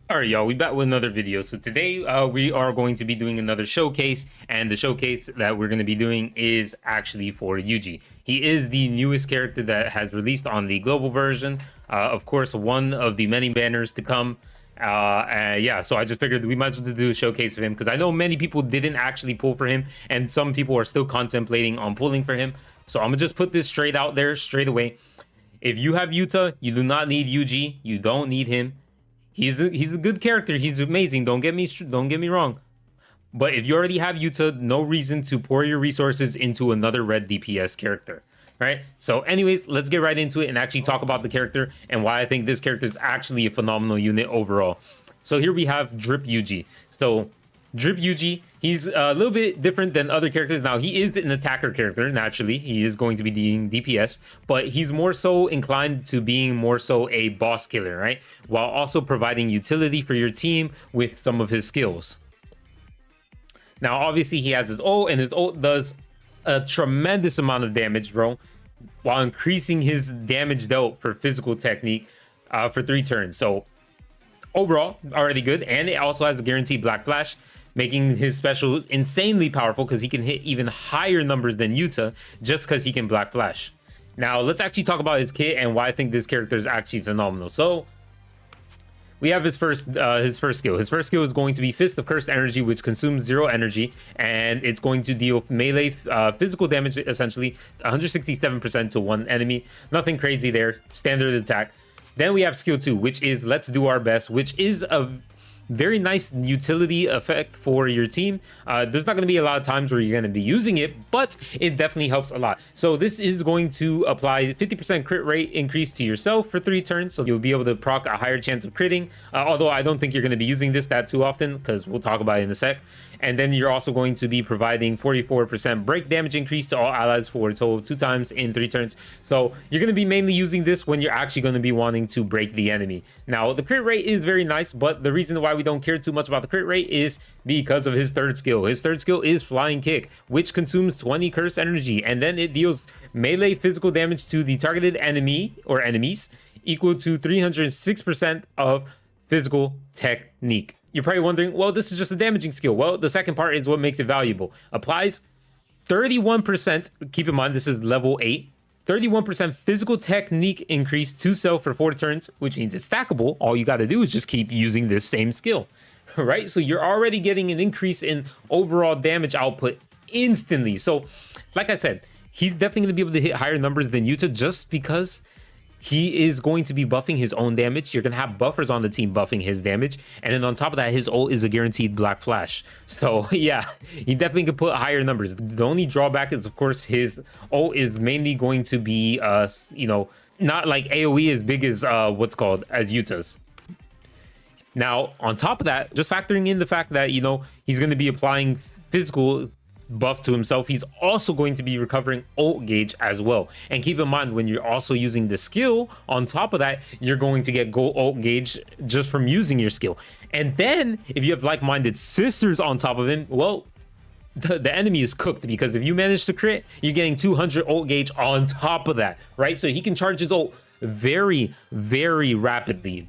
All right, y'all, we back with another video. So today we are going to be doing another showcase, and the showcase that we're going to be doing is actually for Yuji. He is the newest character that has released on the global version. Of course, one of the many banners to come. Yeah, so I just figured we might as well do a showcase of him because I know many people didn't actually pull for him, and some people are still contemplating on pulling for him. So I'm gonna just put this straight out there, straight away. If you have Yuta, you do not need Yuji. You don't need him. He's a good character. He's amazing. Don't get me wrong. But if you already have Yuta, no reason to pour your resources into another red DPS character, right? So anyways, let's get right into it and actually talk about the character and why I think this character is actually a phenomenal unit overall. So here we have Drip Yuji. So Drip Yuji, he's a little bit different than other characters. Now, he is an attacker character, naturally. He is going to be doing DPS, but he's more so inclined to being more so a boss killer, right? While also providing utility for your team with some of his skills. Now, obviously, he has his ult, and his ult does a tremendous amount of damage, bro, while increasing his damage dealt for physical technique for 3 turns. So overall, already good, and it also has a guaranteed Black Flash, making his special insanely powerful because he can hit even higher numbers than Yuta just because he can Black Flash. Now, let's actually talk about his kit and why I think this character is actually phenomenal. So, we have his first skill. His first skill is going to be Fist of Cursed Energy, which consumes 0 energy, and it's going to deal melee physical damage, essentially 167% to one enemy. Nothing crazy there, standard attack. Then we have skill 2, which is Let's Do Our Best, which is a very nice utility effect for your team. There's not going to be a lot of times where you're going to be using it, but it definitely helps a lot. So this is going to apply 50% crit rate increase to yourself for 3 turns, so you'll be able to proc a higher chance of critting, although I don't think you're going to be using this that too often because we'll talk about it in a sec. And then you're also going to be providing 44% break damage increase to all allies for a total of 2 times in 3 turns. So you're going to be mainly using this when you're actually going to be wanting to break the enemy. Now, the crit rate is very nice, but the reason why we don't care too much about the crit rate is because of his third skill. His third skill is Flying Kick, which consumes 20 cursed energy, and then it deals melee physical damage to the targeted enemy or enemies equal to 306% of physical technique. You're probably wondering, well, this is just a damaging skill. Well, the second part is what makes it valuable. Applies 31%, keep in mind this is level 8, 31% physical technique increase to self for 4 turns, which means it's stackable. All you got to do is just keep using this same skill, right? So you're already getting an increase in overall damage output instantly. So like I said, he's definitely going to be able to hit higher numbers than Yuta just because he is going to be buffing his own damage. You're going to have buffers on the team buffing his damage. And then on top of that, his ult is a guaranteed Black Flash. So yeah, he definitely can put higher numbers. The only drawback is, of course, his ult is mainly going to be, not like AoE as big as as Yuta's. Now, on top of that, just factoring in the fact that, he's going to be applying physical buff to himself, he's also going to be recovering ult gauge as well. And keep in mind, when you're also using the skill on top of that, you're going to get gold ult gauge just from using your skill. And then if you have like-minded sisters on top of him, well, the enemy is cooked, because if you manage to crit, you're getting 200 ult gauge on top of that, right? So he can charge his ult very, very rapidly,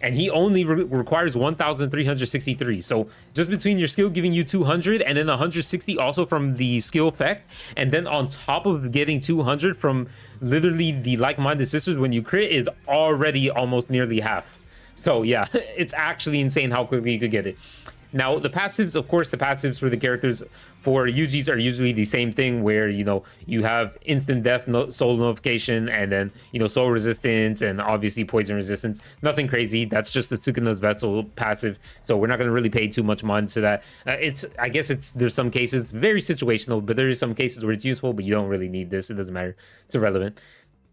and he only requires 1,363. So just between your skill giving you 200 and then 160 also from the skill effect, and then on top of getting 200 from literally the like-minded sisters when you crit, is already almost nearly half. So yeah, it's actually insane how quickly you could get it. Now, the passives, of course, the passives for the characters for Yuji's are usually the same thing, where, you have instant death, soul notification, and then, soul resistance, and obviously poison resistance. Nothing crazy. That's just the Sukuna's Vessel passive. So we're not going to really pay too much mind to that. There's some cases, very situational, but there is some cases where it's useful, but you don't really need this. It doesn't matter. It's irrelevant.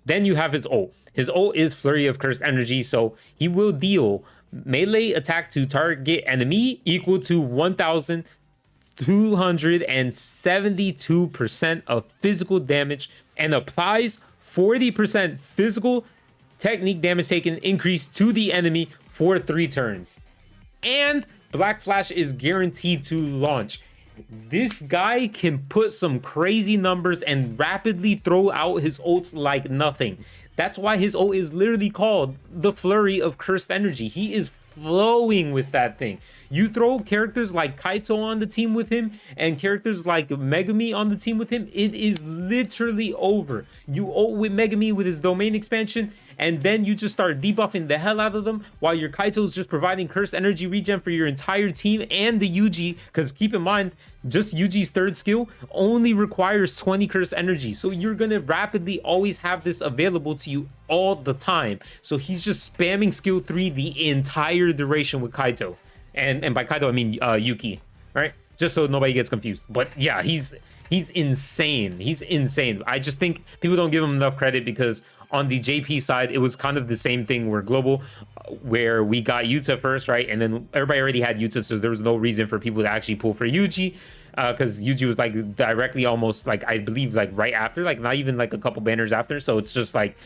Then you have his ult. His ult is Flurry of Cursed Energy, so he will deal melee attack to target enemy equal to 1,272% of physical damage, and applies 40% physical technique damage taken increase to the enemy for 3 turns. And Black Flash is guaranteed to launch. This guy can put some crazy numbers and rapidly throw out his ults like nothing. That's why his ult is literally called the Flurry of Cursed Energy. He is flowing with that thing. You throw characters like Kaito on the team with him and characters like Megami on the team with him, it is literally over. You ult with Megami with his domain expansion, and then you just start debuffing the hell out of them while your Kaito is just providing cursed energy regen for your entire team and the Yuji, because keep in mind, just Yuji's third skill only requires 20 cursed energy. So you're going to rapidly always have this available to you all the time. So he's just spamming skill 3 the entire duration with Kaito. And by Kaito, I mean Yuki, right? Just so nobody gets confused. But yeah, he's insane. He's insane. I just think people don't give him enough credit because on the JP side, it was kind of the same thing where global, where we got Yuta first, right? And then everybody already had Yuta, so there was no reason for people to actually pull for Yuji, because Yuji was like directly almost like, I believe like right after, like not even like a couple banners after. So it's just like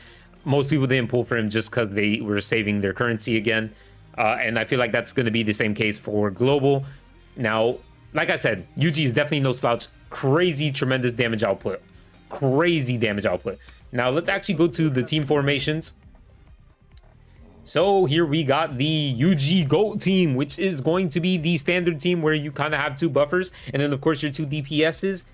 most people didn't pull for him just because they were saving their currency again. And I feel like that's going to be the same case for global. Now, like I said, Yuji is definitely no slouch. Crazy, tremendous damage output. Crazy damage output. Now, let's actually go to the team formations. So here we got the Yuji GOAT team, which is going to be the standard team where you kind of have 2 buffers. And then, of course, your 2 DPSs.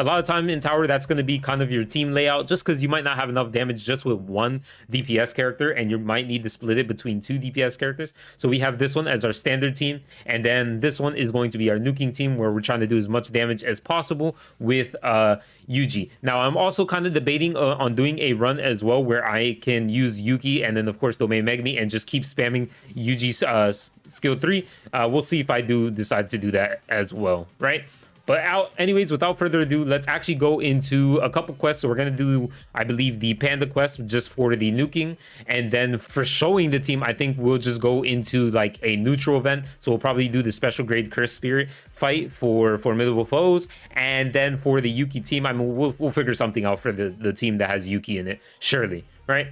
A lot of time in tower, that's going to be kind of your team layout, just because you might not have enough damage just with 1 DPS character, and you might need to split it between 2 DPS characters. So we have this one as our standard team, and then this one is going to be our nuking team, where we're trying to do as much damage as possible with Yuji. Now, I'm also kind of debating on doing a run as well, where I can use Yuki and then, of course, Domain Megami, and just keep spamming Yuji's skill 3. We'll see if I do decide to do that as well, right? But anyways, without further ado, let's actually go into a couple quests. So we're going to do, I believe, the Panda quest just for the nuking. And then for showing the team, I think we'll just go into like a neutral event. So we'll probably do the special grade Cursed Spirit fight for formidable foes. And then for the Yuki team, I mean, we'll figure something out for the team that has Yuki in it, surely, right?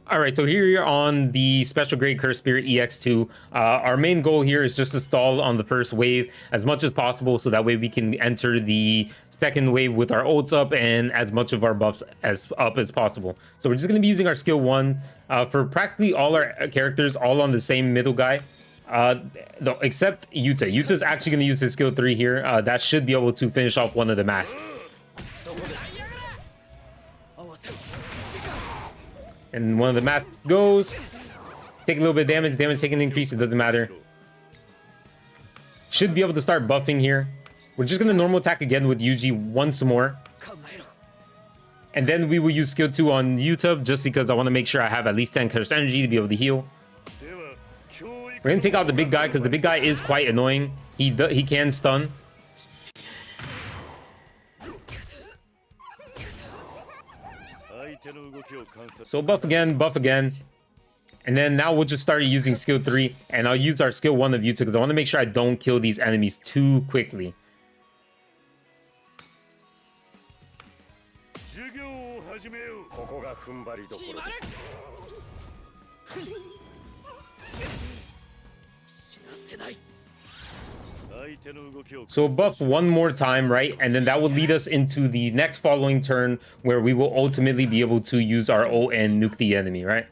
All right, so here you're on the special grade Cursed Spirit EX2. Our main goal here is just to stall on the first wave as much as possible, so that way we can enter the second wave with our ults up and as much of our buffs as possible. So we're just going to be using our skill 1 for practically all our characters, all on the same middle guy. No, except Yuta. Yuta's actually going to use his skill 3 here. That should be able to finish off one of the masks. And one of the masks goes. Take a little bit of damage. Damage taken increase. It doesn't matter. Should be able to start buffing here. We're just going to normal attack again with Yuji once more. And then we will use skill 2 on Yuta, just because I want to make sure I have at least 10 cursed energy to be able to heal. We're going to take out the big guy, because the big guy is quite annoying. He can stun. So buff again, and then now we'll just start using skill 3, and I'll use our skill 1 of Yuta because I want to make sure I don't kill these enemies too quickly. So buff one more time, right? And then that will lead us into the next following turn, where we will ultimately be able to use our ult and nuke the enemy, right?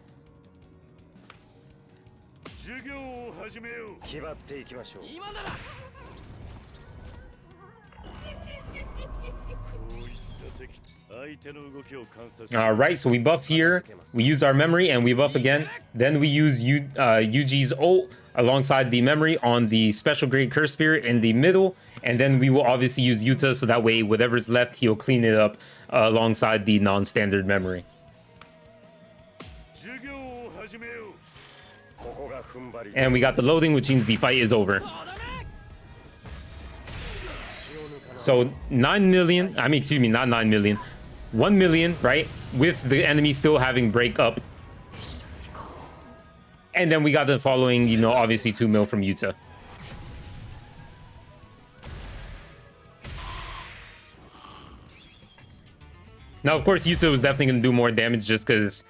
All right, so we buff here, we use our memory, and we buff again. Then we use Yuji's ult alongside the memory on the special grade Cursed Spirit in the middle, and then we will obviously use Yuta, so that way whatever's left, he'll clean it up alongside the non-standard memory. And we got the loading, which means the fight is over. So 9 million, I mean, excuse me, not 9 million, 1 million, right? With the enemy still having break up. And then we got the following, you know, obviously 2 mil from Yuta. Now, of course, Yuta was definitely going to do more damage just because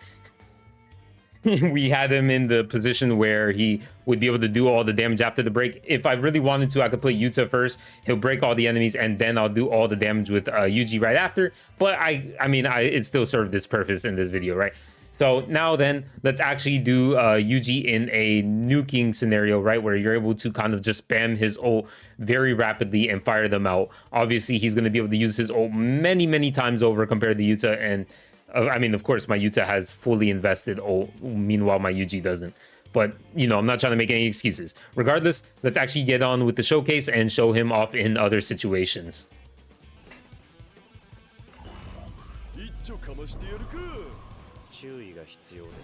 we had him in the position where he would be able to do all the damage after the break. If I really wanted to, I could put Yuta first. He'll break all the enemies, and then I'll do all the damage with Yuji right after. But I mean, it still served its purpose in this video, right? So now then, let's actually do Yuji in a nuking scenario, right? Where you're able to kind of just spam his ult very rapidly and fire them out. Obviously, he's going to be able to use his ult many, many times over compared to Yuta. And I mean, of course, my Yuta has fully invested ult. Meanwhile, my Yuji doesn't. But, you know, I'm not trying to make any excuses. Regardless, let's actually get on with the showcase and show him off in other situations.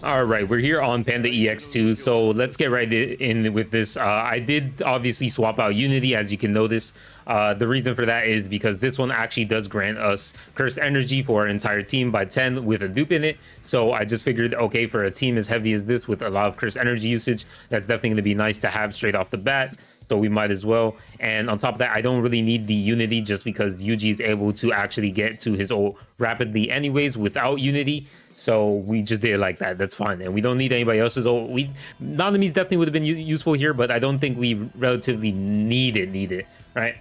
All right, we're here on Panda EX2, so let's get right in with this. I did obviously swap out Unity, as you can notice. The reason for that is because this one actually does grant us cursed energy for our entire team by 10 with a dupe in it. So I just figured, okay, for a team as heavy as this with a lot of cursed energy usage, that's definitely going to be nice to have straight off the bat. So we might as well. And on top of that, I don't really need the Unity just because Yuji is able to actually get to his ult rapidly anyways without Unity. So we just did it like that. That's fine. And we don't need anybody else's ult. Nanami's definitely would have been useful here, but I don't think we relatively need it, right?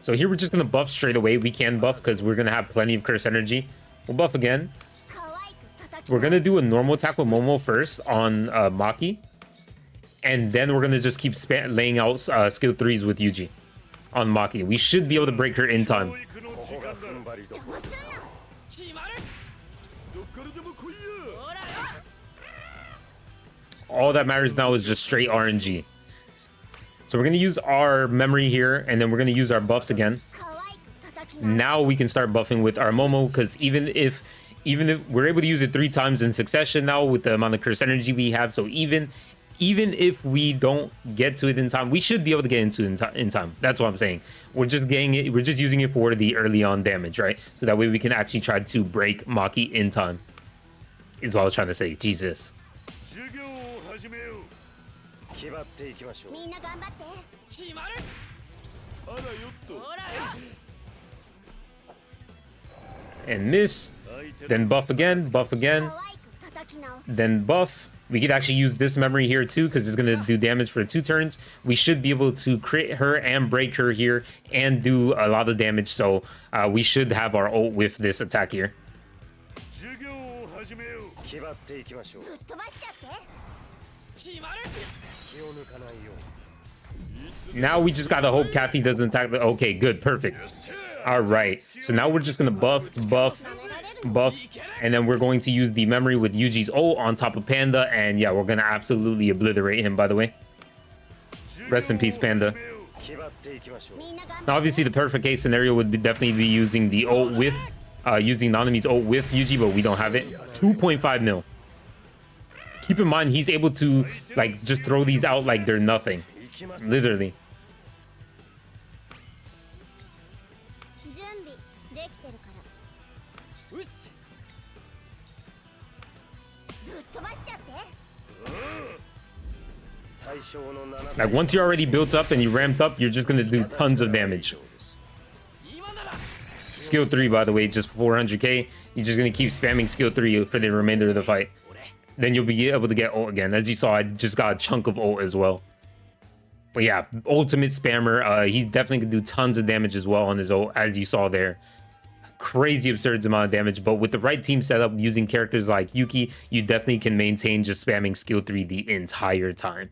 So here we're just going to buff straight away. We can buff because we're going to have plenty of curse energy. We'll buff again. We're going to do a normal attack with Momo first on Maki. And then we're going to just keep laying out skill 3s with Yuji on Maki. We should be able to break her in time. All that matters now is just straight RNG. So we're going to use our memory here, and then we're going to use our buffs again. Now we can start buffing with our Momo, because even if we're able to use it 3 times in succession now with the amount of curse energy we have, so even if we don't get to it in time, we should be able to get into it in time. That's what I'm saying. We're just using it for the early on damage, right? So that way we can actually try to break Maki in time, is what I was trying to say. Jesus. And miss, then buff again, then buff. We could actually use this memory here too, because it's going to do damage for 2 turns. We should be able to crit her and break her here and do a lot of damage. So we should have our ult with this attack here. Now we just gotta hope Kathy doesn't attack the... Okay, good, perfect. All right, so now we're just gonna buff, and then we're going to use the memory with Yuji's ult on top of Panda, and yeah, we're gonna absolutely obliterate him, by the way. Rest in peace, Panda. Now, obviously, the perfect case scenario would definitely be using the ult with... using Nanami's ult with Yuji, but we don't have it. 2.5 mil. Keep in mind, he's able to, like, just throw these out like they're nothing. Literally. Like, once you're already built up and you ramped up, you're just going to do tons of damage. Skill 3, by the way, just 400k. You're just going to keep spamming skill 3 for the remainder of the fight. Then you'll be able to get ult again. As you saw, I just got a chunk of ult as well. But yeah, ultimate spammer. He definitely can do tons of damage as well on his ult, as you saw there. Crazy absurd amount of damage. But with the right team setup, using characters like Yuki, you definitely can maintain just spamming skill 3 the entire time.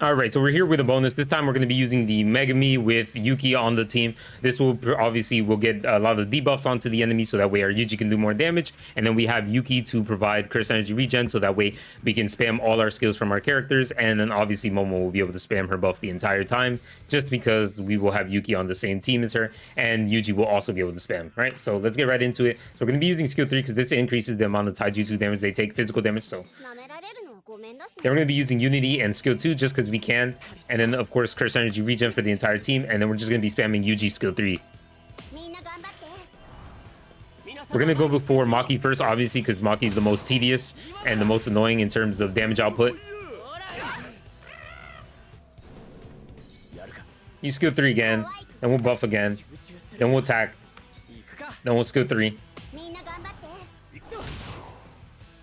All right, so we're here with a bonus. This time we're going to be using the Megami with Yuki on the team. This will obviously will get a lot of debuffs onto the enemy, so that way our Yuji can do more damage. And then we have Yuki to provide curse energy regen, so that way we can spam all our skills from our characters. And then obviously Momo will be able to spam her buff the entire time, just because we will have Yuki on the same team as her, and Yuji will also be able to spam, right? So let's get right into it. So we're going to be using skill 3 because this increases the amount of taijutsu damage they take, physical damage. So then we're going to be using Unity and skill 2 just because we can. And then, of course, curse energy regen for the entire team. And then we're just going to be spamming Yuji skill 3. We're going to go before Maki first, obviously, because Maki is the most tedious and the most annoying in terms of damage output. Use skill 3 again. Then we'll buff again. Then we'll attack. Then we'll skill 3.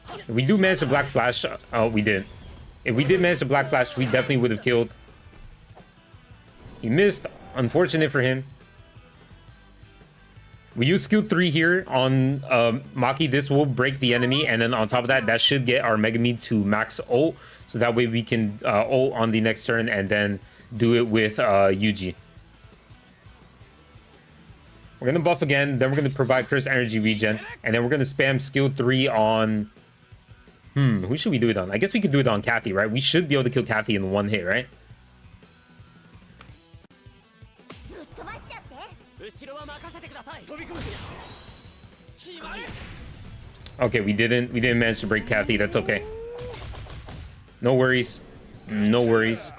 If we do manage to Black Flash, oh, we didn't. If we did manage to Black Flash, we definitely would have killed. He missed. Unfortunate for him. We use skill 3 here on Maki. This will break the enemy, and then on top of that, that should get our Megami to max ult, so that way we can ult on the next turn and then do it with Yuji. We're gonna buff again, then we're gonna provide Curse Energy regen, and then we're gonna spam skill 3 on... who should we do it on? I guess we could do it on Kathy, right? We should be able to kill Kathy in one hit, right? Okay, we didn't manage to break Kathy. That's okay. No worries. No worries.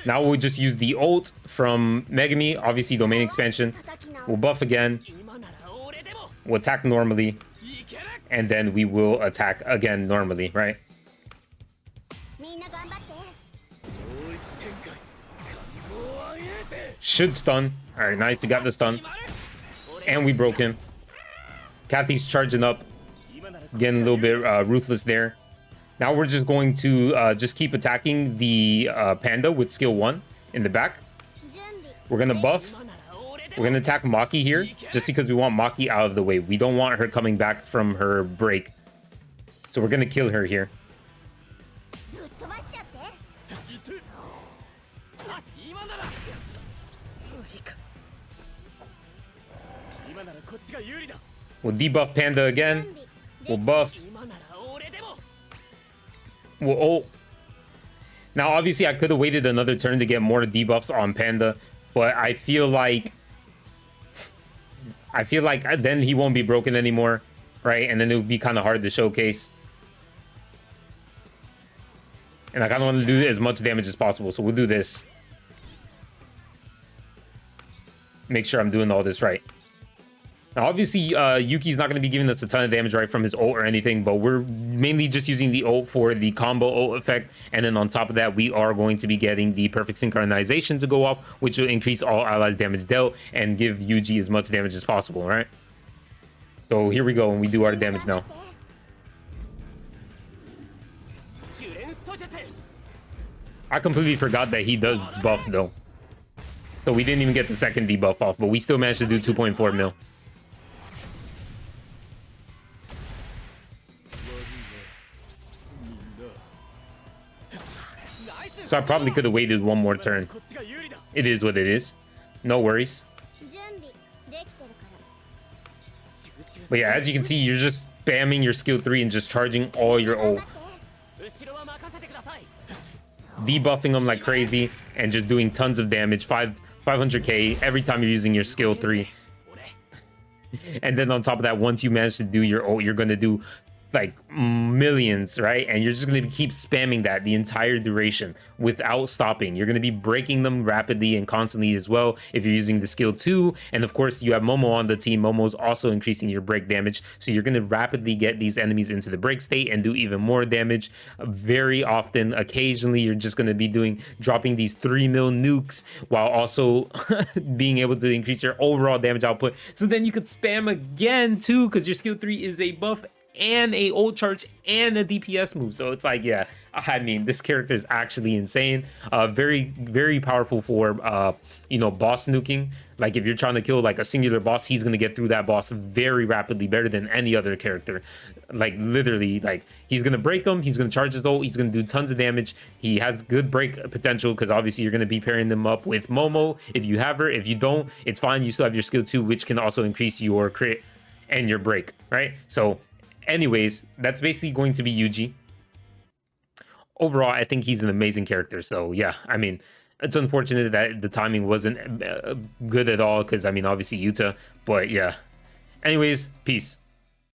Now we'll just use the ult from Megami, obviously domain expansion. We'll buff again. We'll attack normally. And then we will attack again normally, right? Should stun. Alright, nice. We got the stun. And we broke him. Kathy's charging up. Getting a little bit ruthless there. Now we're just going to just keep attacking the Panda with skill 1 in the back. We're going to buff. We're going to attack Maki here, just because we want Maki out of the way. We don't want her coming back from her break. So we're going to kill her here. We'll debuff Panda again. We'll buff. We'll ult. Now, obviously, I could have waited another turn to get more debuffs on Panda, but I feel like then he won't be broken anymore, right? And then it would be kind of hard to showcase. And I kind of want to do as much damage as possible, so we'll do this. Make sure I'm doing all this right. Now, obviously, Yuki's not going to be giving us a ton of damage right from his ult or anything, but we're mainly just using the ult for the combo ult effect. And then on top of that, we are going to be getting the perfect synchronization to go off, which will increase all allies damage dealt and give Yuji as much damage as possible, right? So here we go, and we do our damage now. I completely forgot that he does buff, though. So we didn't even get the second debuff off, but we still managed to do 2.4 mil. So I probably could have waited one more turn. It is what it is. No worries. But yeah, as you can see, you're just spamming your skill 3 and just charging all your ult. Debuffing them like crazy and just doing tons of damage. 500k every time you're using your skill 3. And then on top of that, once you manage to do your ult, you're going to do like millions, right? And you're just going to keep spamming that the entire duration without stopping. You're going to be breaking them rapidly and constantly as well if you're using the skill 2. And of course, you have Momo on the team. Momo's also increasing your break damage, so you're going to rapidly get these enemies into the break state and do even more damage. Very often, occasionally, you're just going to be dropping these 3 mil nukes while also being able to increase your overall damage output. So then you could spam again too, because your skill 3 is a buff and a ult charge and a DPS move. So it's like, yeah, I mean, this character is actually insane. Very, very powerful for you know, boss nuking. Like if you're trying to kill like a singular boss, he's gonna get through that boss very rapidly, better than any other character. Like literally, like he's gonna break him, he's gonna charge his ult, he's gonna do tons of damage. He has good break potential because obviously you're gonna be pairing them up with Momo if you have her. If you don't, it's fine, you still have your skill 2, which can also increase your crit and your break, right? So anyways, that's basically going to be Yuji. Overall, I think he's an amazing character. So yeah, I mean, it's unfortunate that the timing wasn't good at all because, I mean, obviously Yuta. But yeah. Anyways, peace.